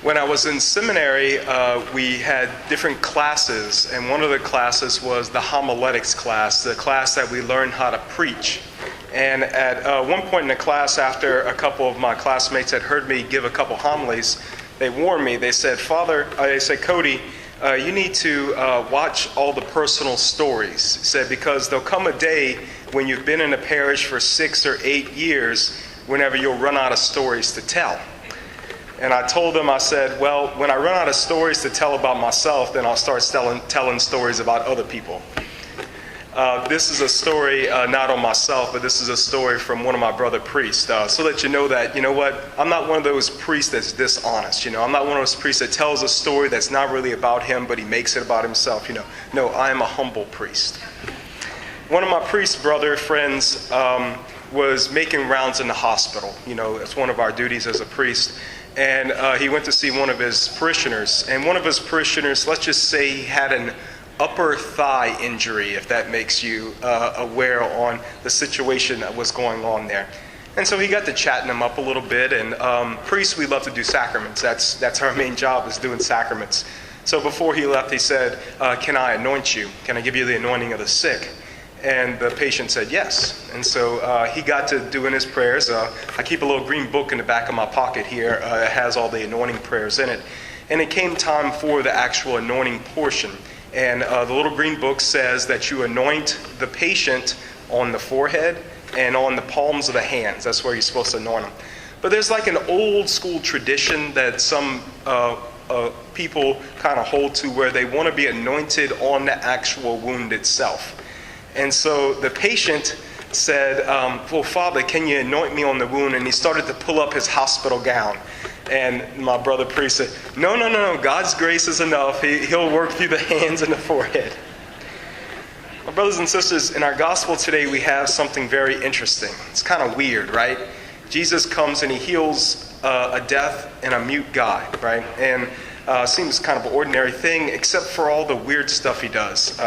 When I was in seminary, we had different classes, and one of the classes was the homiletics class, the class that we learned how to preach. And at one point in the class, after a couple of my classmates had heard me give a couple homilies, they warned me. They said, Cody, you need to watch all the personal stories. He said, because there'll come a day when you've been in a parish for 6 or 8 years, whenever you'll run out of stories to tell. And I told them, I said, well, when I run out of stories to tell about myself, then I'll start telling stories about other people. This is a story not on myself, but this is a story from one of my brother priests. So that you know that, I'm not one of those priests that's dishonest. I'm not one of those priests that tells a story that's not really about him, but he makes it about himself. No, I am a humble priest. One of my priest brother friends was making rounds in the hospital. It's one of our duties as a priest. And he went to see one of his parishioners. And one of his parishioners, let's just say he had an upper thigh injury, if that makes you aware on the situation that was going on there. And so he got to chatting him up a little bit. And priests, we love to do sacraments. That's our main job, is doing sacraments. So before he left, he said, can I anoint you? Can I give you the anointing of the sick? And the patient said yes. And so he got to doing his prayers. I keep a little green book in the back of my pocket here. It has all the anointing prayers in it. And it came time for the actual anointing portion. And the little green book says that you anoint the patient on the forehead and on the palms of the hands. That's where you're supposed to anoint them. But there's like an old school tradition that some people kind of hold to, where they want to be anointed on the actual wound itself. And so the patient said, well, Father, can you anoint me on the wound? And he started to pull up his hospital gown. And my brother priest said, no, God's grace is enough. He'll work through the hands and the forehead. My brothers and sisters, in our gospel today, we have something very interesting. It's kind of weird, right? Jesus comes and he heals a deaf and a mute guy, right? And seems kind of an ordinary thing, except for all the weird stuff he does.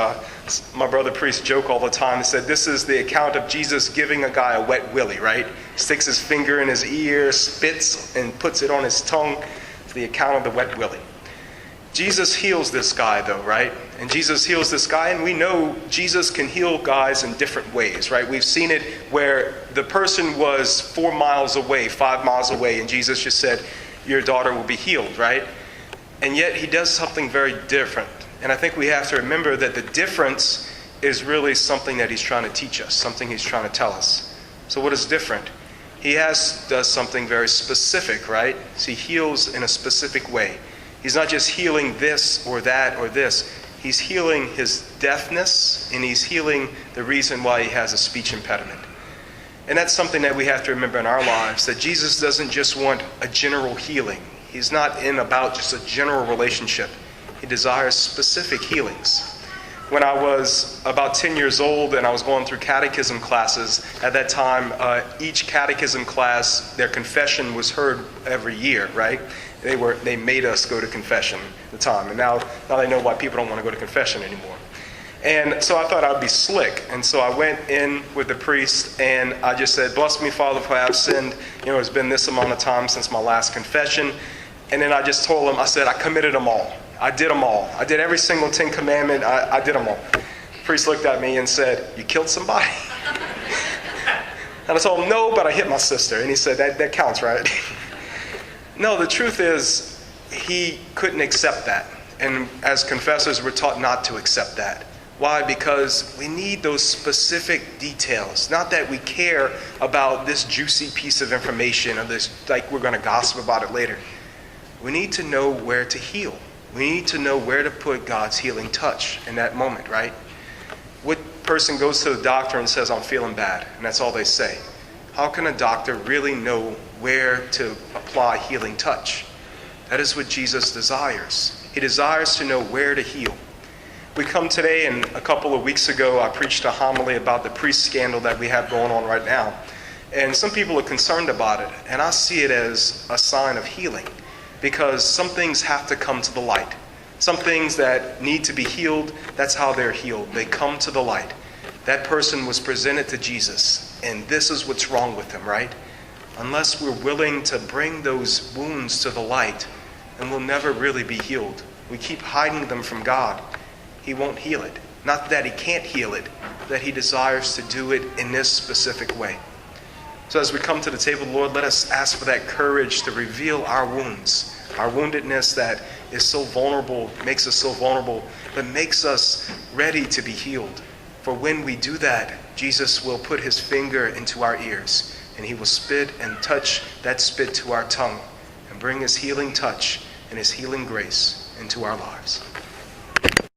My brother priest joke all the time. He said, this is the account of Jesus giving a guy a wet willy, right? Sticks his finger in his ear, spits, and puts it on his tongue. It's the account of the wet willy. Jesus heals this guy, though, right? And Jesus heals this guy, and we know Jesus can heal guys in different ways, right? We've seen it where the person was 4 miles away, 5 miles away, and Jesus just said, your daughter will be healed, right? And yet he does something very different. And I think we have to remember that the difference is really something that he's trying to teach us, something he's trying to tell us. So what is different? He does something very specific, right? So he heals in a specific way. He's not just healing this or that or this. He's healing his deafness, and he's healing the reason why he has a speech impediment. And that's something that we have to remember in our lives, that Jesus doesn't just want a general healing. He's not about just a general relationship. He desires specific healings. When I was about 10 years old and I was going through catechism classes, at that time, each catechism class, their confession was heard every year, right? They made us go to confession at the time. And now they know why people don't want to go to confession anymore. And so I thought I'd be slick. And so I went in with the priest and I just said, bless me, Father, for I have sinned. It's been this amount of time since my last confession. And then I just told him, I said, I committed them all. I did them all. I did every single 10 commandment. I did them all. The priest looked at me and said, you killed somebody? And I told him, no, but I hit my sister. And he said, that counts, right? No, the truth is, he couldn't accept that. And as confessors, we're taught not to accept that. Why? Because we need those specific details. Not that we care about this juicy piece of information or this, like we're going to gossip about it later. We need to know where to heal. We need to know where to put God's healing touch in that moment, right? What person goes to the doctor and says, I'm feeling bad, and that's all they say? How can a doctor really know where to apply healing touch? That is what Jesus desires. He desires to know where to heal. We come today, and a couple of weeks ago, I preached a homily about the priest scandal that we have going on right now. And some people are concerned about it, and I see it as a sign of healing. Because some things have to come to the light. Some things that need to be healed, that's how they're healed. They come to the light. That person was presented to Jesus, and this is what's wrong with him, right? Unless we're willing to bring those wounds to the light, and we'll never really be healed. We keep hiding them from God. He won't heal it. Not that he can't heal it, that he desires to do it in this specific way. So as we come to the table, Lord, let us ask for that courage to reveal our wounds, our woundedness that is so vulnerable, makes us so vulnerable, but makes us ready to be healed. For when we do that, Jesus will put his finger into our ears, and he will spit and touch that spit to our tongue and bring his healing touch and his healing grace into our lives.